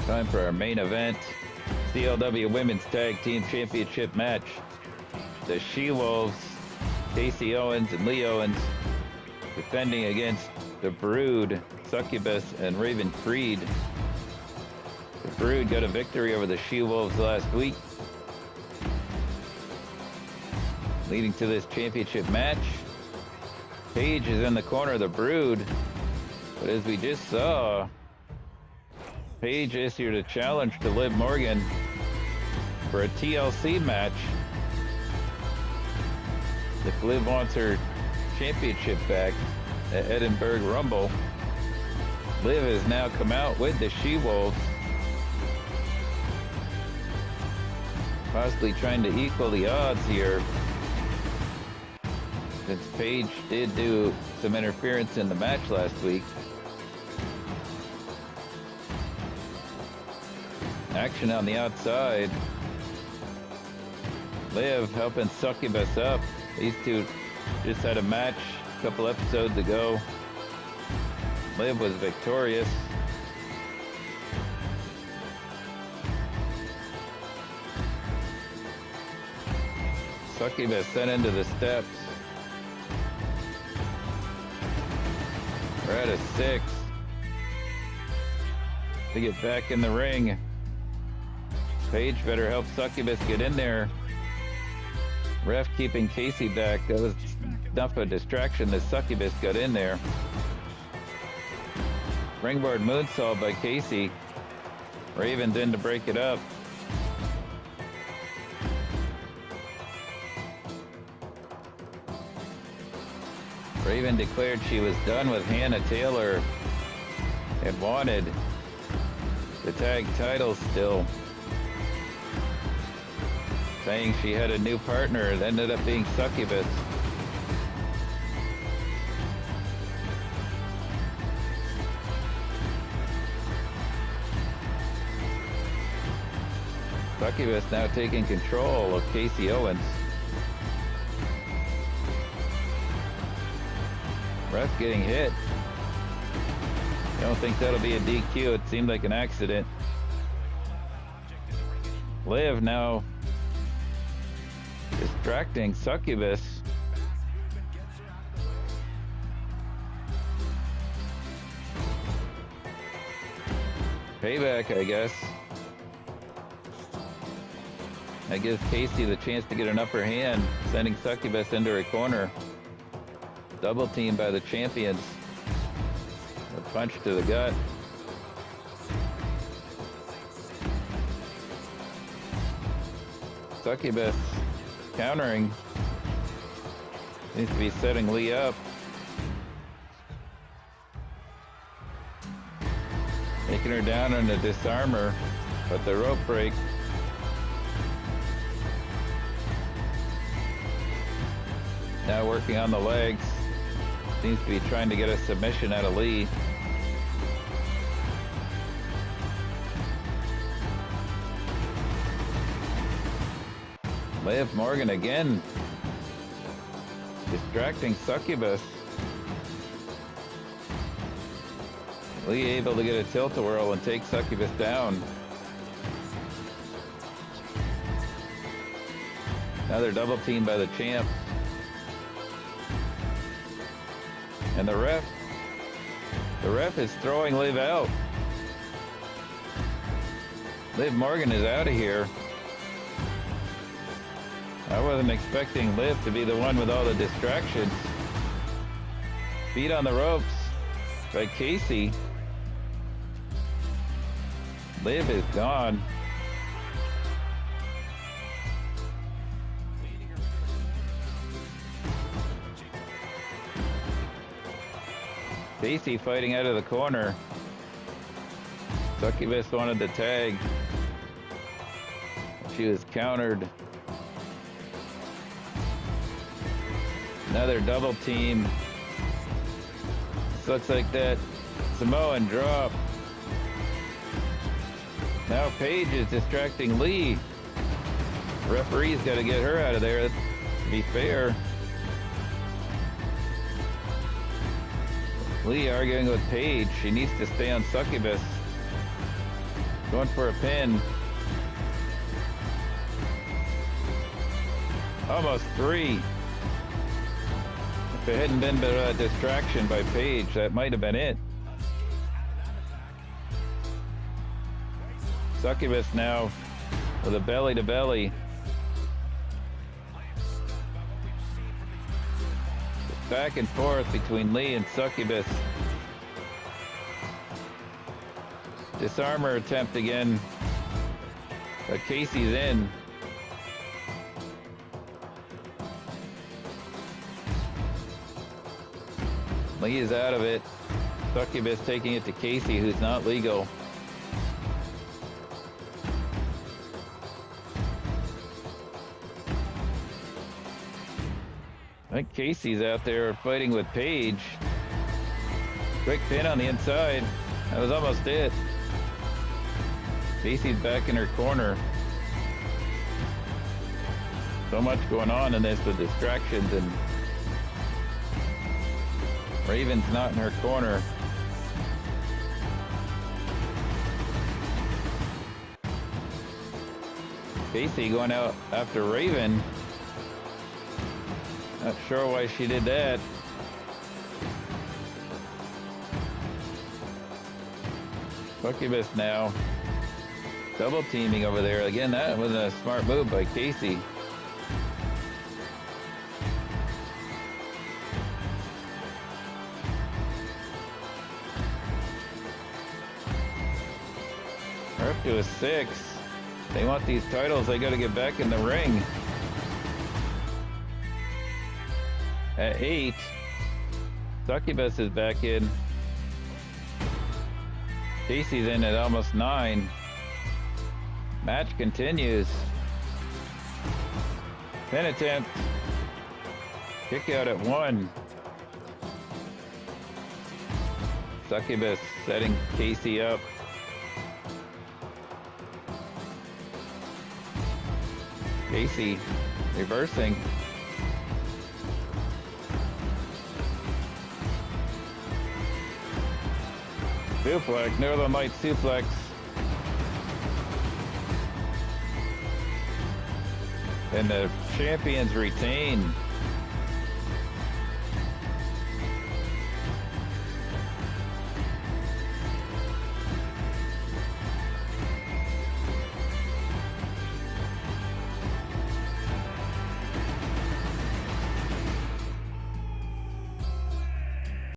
Time for our main event. CLW Women's Tag Team Championship match. The Shewolves, Kasey Owens and Leah Owens, defending against the Brood, Succubus and Raven Creed. The Brood got a victory over the Shewolves last week, leading to this championship match. Paige is in the corner of the Brood, but as we just saw, Paige issued a challenge to Liv Morgan for a TLC match. If Liv wants her championship back at Edinburgh Rumble, Liv has now come out with the Shewolves, possibly trying to equal the odds here, since Paige did do some interference in the match last week. Action on the outside. Liv helping Succubus up. These two just had a match a couple episodes ago. Liv was victorious. Succubus sent into the steps. We're at a 6. To get back in the ring. Paige better help Succubus get in there. Ref keeping Kasey back. That was enough of a distraction that Succubus got in there. Springboard moonsault by Kasey. Raven's in to break it up. Raven declared she was done with Hannah Taylor and wanted the tag titles still, saying she had a new partner. It ended up being Succubus. Succubus now taking control of Kasey Owens. Ref getting hit. I don't think that'll be a DQ. It seemed like an accident. Liv now distracting Succubus. Payback, I guess. That gives Kasey the chance to get an upper hand, sending Succubus into a corner. Double team by the champions. A punch to the gut. Succubus countering. Needs to be setting Leah up. Taking her down on the disarmer, but the rope break. Now working on the legs. Seems to be trying to get a submission out of Lee. Liv Morgan again distracting Succubus. Lee able to get a tilt-a-whirl and take Succubus down. Another double team by the champ. And the ref is throwing Liv out. Liv Morgan is out of here. I wasn't expecting Liv to be the one with all the distractions. Feet on the ropes by Kasey. Liv is gone. Kasey fighting out of the corner. Succubus wanted the tag. She was countered. Another double team. This looks like that Samoan drop. Now Paige is distracting Lee. The referee's got to get her out of there, to be fair. Lee arguing with Paige. She needs to stay on Succubus. Going for a pin. Almost 3. If it hadn't been a distraction by Paige, that might have been it. Succubus now with a belly to belly. Back and forth between Lee and Succubus. Disarmer attempt again. But Kasey's in. Lee is out of it. Succubus taking it to Kasey, who's not legal. I think Kasey's out there fighting with Paige. Quick pin on the inside. That was almost it. Kasey's back in her corner. So much going on in this with distractions, and Raven's not in her corner. Kasey going out after Raven. Not sure why she did that. Succubus now double teaming over there. Again, that was a smart move by Kasey. We're up to a 6. They want these titles, they got to get back in the ring. At 8, Succubus is back in. Kasey's in at almost 9. Match continues. Pin attempt. Kick out at 1. Succubus setting Kasey up. Kasey reversing. Suplex, Northern Light suplex. And the champions retain.